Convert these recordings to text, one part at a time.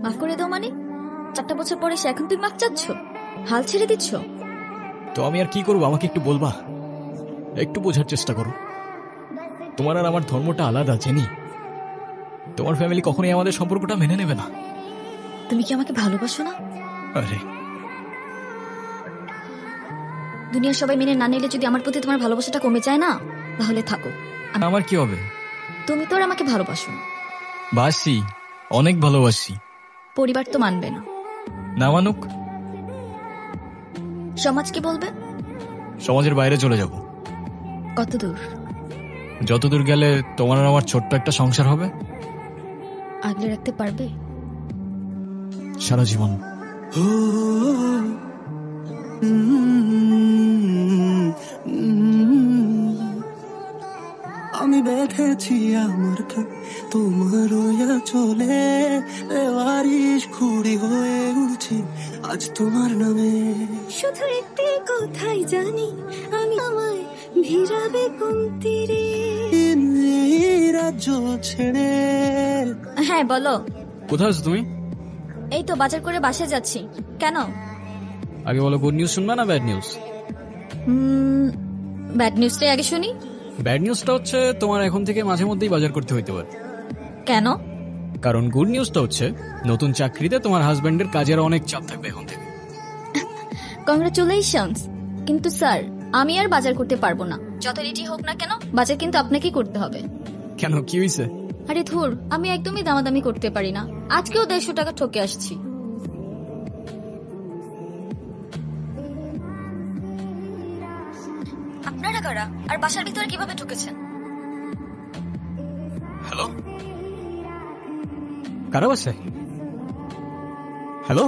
মাফ করে দাও মানে? 4টা বছর পরে সে এখন তুমি মাফ চাচ্ছ? হাল ছেড়ে দিচ্ছ? তো আমি আর কি করবো, আমাকে একটু বলবা? একটু বোঝার চেষ্টা করো। তোমার আর আমার ধর্মটা আলাদা, জেনি। তোমার ফ্যামিলি কখনোই আমাদের সম্পর্কটা মেনে নেবে না। তুমি কি আমাকে ভালোবাসো না? আরে দুনিয়ার সবাই মেনে না নিলে যদি আমার প্রতি তোমার ভালোবাসাটা কমে যায় না, তাহলে থাকো। আমার কি হবে? তুমি তো আর আমাকে ভালোবাসো না। বাসি, অনেক ভালোবাসি। পরিবার তো মানবে না। না মানুক? সমাজ কি বলবে? সমাজের বাইরে চলে যাব। কত দূর? যতদূর গেলে তোমার আর আমার ছোট্ট একটা সংসার হবে। আগলে রাখতে পারবে? সারা জীবন। আমি বেঁধেছি আমার তোমার চলে বারিশ খুঁড়ি হয়ে উঠছি আজ তোমার নামে। শুধু একটি কথাই জানি আমি, আমায় ভিড়াবে কোন তীরে রাজ্য ছেড়ে। হ্যাঁ বলো। কোথায় আছো তুমি? এই তো বাজার করে বাসায় যাচ্ছি। কেন? আগে বলো, গুড নিউজ শুনবা না ব্যাড নিউজ? ব্যাড নিউজটাই আগে শুনি। ব্যাড নিউজটা হচ্ছে তোমার এখন থেকে মাঝে মধ্যেই বাজার করতে হইতে পারে। কেন? কারণ গুড নিউজটা হচ্ছে নতুন চাকরিতে তোমার হাজবেন্ডের কাজের অনেক চাপ থাকবে এখন থেকে। কংগ্রাচুলেশনস। কিন্তু স্যার, আমি আর বাজার করতে পারবো না। যত রেডি হোক না কেন, বাজার কিন্তু আপনাকেই করতে হবে। কেন, কি হয়েছে? আরে ধুর, আমি একদমই দামাদামি করতে পারি না। আজকেও 150 টাকা ঠকে আসছি। আপনারা কারা আর বাসার ভিতরে কিভাবে ঢুকেছেন? হ্যালো, কারা বাসায়? Hello,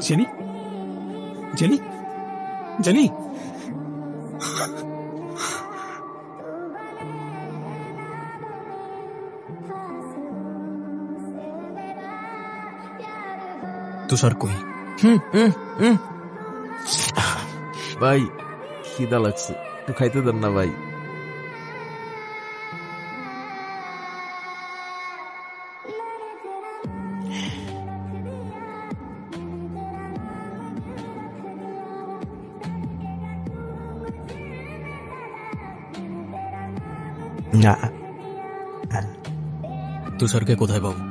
Jenny, Jenny, Jenny. Tushar কই? ভাই খিদা লাগছে, একটু খাইতে দেন না ভাই। না, তুষারকে কোথায় পাবো?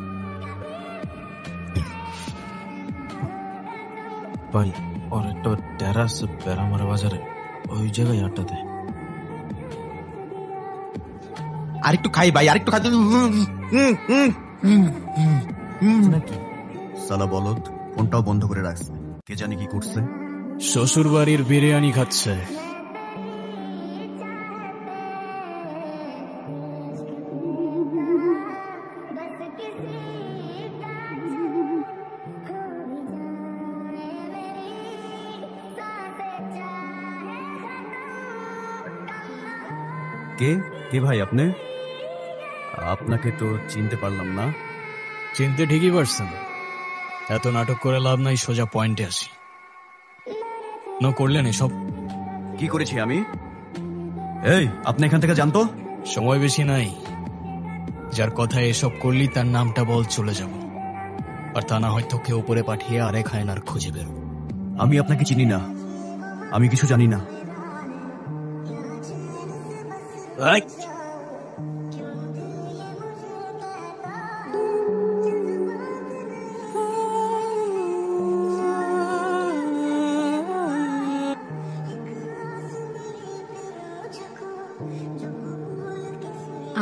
ভাই ওর একটা টেরাস প্যারামারা বাজারে, ওই জায়গায় আড্ডা দেয়। আরেকটু খাই ভাই, আরেকটু খাই। নাকি সালা বলদ ফোনটাও বন্ধ করে রাখছে, কে জানি কি করছে। শ্বশুর বাড়ির বিরিয়ানি খাচ্ছে। কে কে ভাই আপনি? আপনাকে তো চিনতে পারলাম না। চিনতে ঠিকই পারছেন। এত নাটক করে লাভ নাই, সোজা পয়েন্টে আসি। করলেন এসব? কি করেছি আমি? এই আপনি এখান থেকে জানতো? সময় বেশি নাই। যার কথায় এসব করলি তার নামটা বল, চলে যাব। আর তা না হয়তো কেউ উপরে পাঠিয়ে আরেক হায়নার খুঁজে বেরো। আমি আপনাকে চিনি না, আমি কিছু জানি না।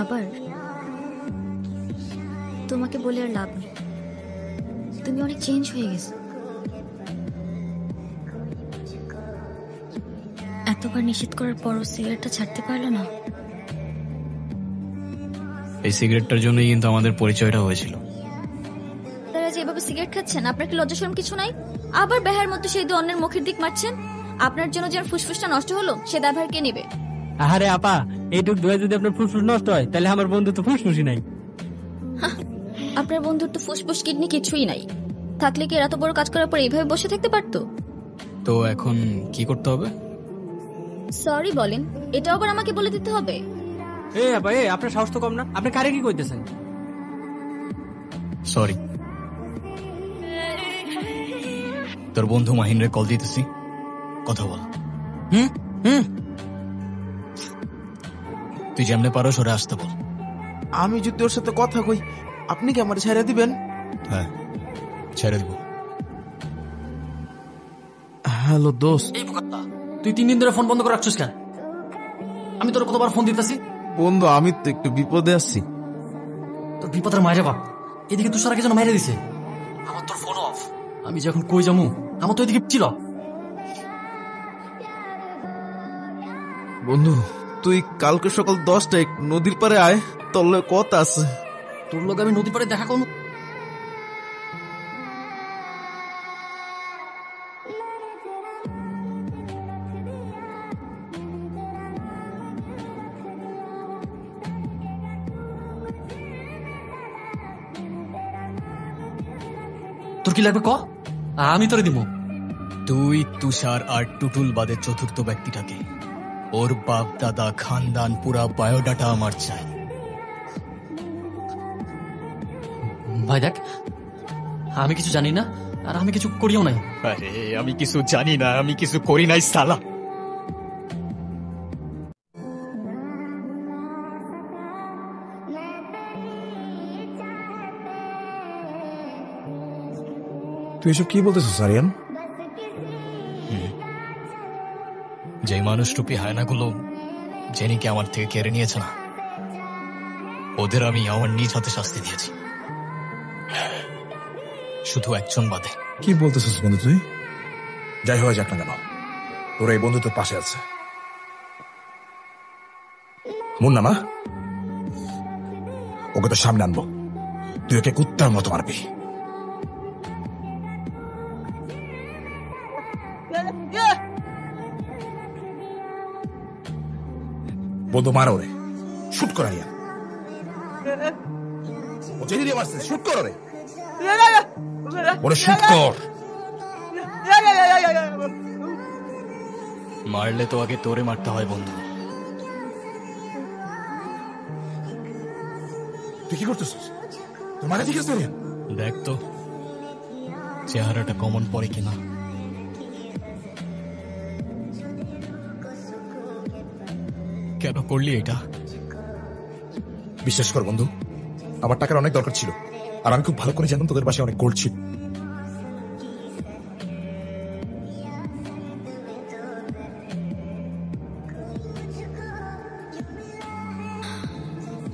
আবার তোমাকে বলে আর লাভ নেই, তুমি অনেক চেঞ্জ হয়ে গেছো। এতবার নিষেধ করার পরও সিগারেটটা ছাড়তে পারলো না। এই সিগারেটটার জন্যই কিন্তু আমাদের পরিচয়টা হয়েছিল। তারা যে এভাবে সিগারেট খাচ্ছেন, আপনার কি লজ্জা শরম কিছু নাই? আবার বেহার মতো সেই অন্যের মুখের দিক মারছেন। আপনার জন্য যে ফুসফুসটা নষ্ট হলো, সে দায়ভার কে নেবে? আরে আপা, এইটুক ধোয়া যদি আপনার ফুসফুস নষ্ট হয়, তাহলে আমার বন্ধু তো ফুসফুসই নাই। আপনার বন্ধুর তো ফুসফুস কিডনি কিছুই নাই, থাকলে কি এর এত বড় কাজ করার পর এইভাবে বসে থাকতে পারতো? তো এখন কি করতে হবে? সরি বলেন, এটা আবার আমাকে বলে দিতে হবে? এ আপা, আপনার সাহস তো কম না, আপনি কারে কি কইতেছেন? সরি। তোর বন্ধু মাহিনরে কল দিতেছি, কথা বল। হুম হুম তুই যেমনে পারো সরে আসতে বল। আমি যদি ওর সাথে কথা কই, আপনি কি আমার ছেড়ে দিবেন? হ্যাঁ, ছেড়ে দিব। হ্যালো দোস্ত। এই বোকাত্তা, তুই 3 দিন ধরে ফোন বন্ধ করে রাখছিস কেন? আমি তোর কতবার ফোন দিতেছি। বন্ধু, আমি তো একটু বিপদে আছি। তোর বিপদের মায়ের বাপ, এদিকে তুষার আগে যেন মাইরে দিছে। আমার তোর ফোন অফ, আমি যখন কই যামু আমার তো এদিকে ছিল। বন্ধু, তুই কালকে সকাল 10টায় নদীর পারে আয়, তোর লগে কথা আছে। তোর লোক আমি নদী পাড়ে দেখা করবো। তোর কি লাগবে ক, আমি তোরে দিব। তুই, তুষার আর টুটুল বাদে চতুর্থ ব্যক্তিটাকে, ওর বাপ দাদা খানদান পুরা বায়োডাটা আমার চাই। ভাই দেখ, আমি কিছু জানি না আর আমি কিছু করিও নাই। আরে আমি কিছু জানি না, আমি কিছু করি নাই সালা। তুই এসব কি বলতেছিস সারিয়ান? যে মানুষরূপী হায়নাগুলো জেনিকে আমার থেকে কেড়ে নিয়েছে না, ওদের আমি আমার নিজ হাতে শাস্তি দিয়েছি, শুধু একজন বাদে। কি বলতেছিস বন্ধু তুই? যাই হয়ে যাক না কেন, তোর এই বন্ধু তোর পাশে আছে। মুন্না না, ওকে তো সামনে আনবো, তুই ওকে কুত্তার মতো মারবি। বন্ধু মারো রে, শুট করা ইয়া, ও যেদি দিয়ে মারছে, শুট করো রে, ওরে শুট কর। মারলে তো আগে তোরে মারতে হয় বন্ধু। তুই কি করতেছিস? তোর মানে ঠিক আছে? দেখ তো চেহারাটা কমন পড়ে কিনা। কেন করলি এটা? বিশ্বাস কর বন্ধু, আমার টাকার অনেক দরকার ছিল, আর আমি খুব ভালো করে জানতাম তোদের বাসায় অনেক গোল্ড ছিল।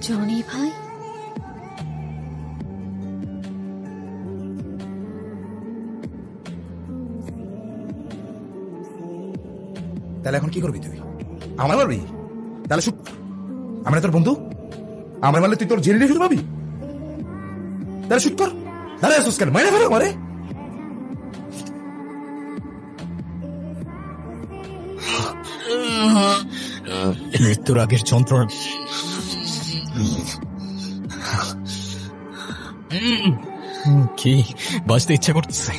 জনি ভাই, তাহলে এখন কি করবি তুই? আমার মারবি? তাহলে শুট, আমরা তোর বন্ধু, আমার মারলে তুই তোর জেনে নিয়ে শুধু পাবি? তাহলে শুট কর, তাহলে আসুস কেন? মাইনে ফেরো মারে। মৃত্যুর আগের যন্ত্রণা কি বাঁচতে ইচ্ছা করতেছে।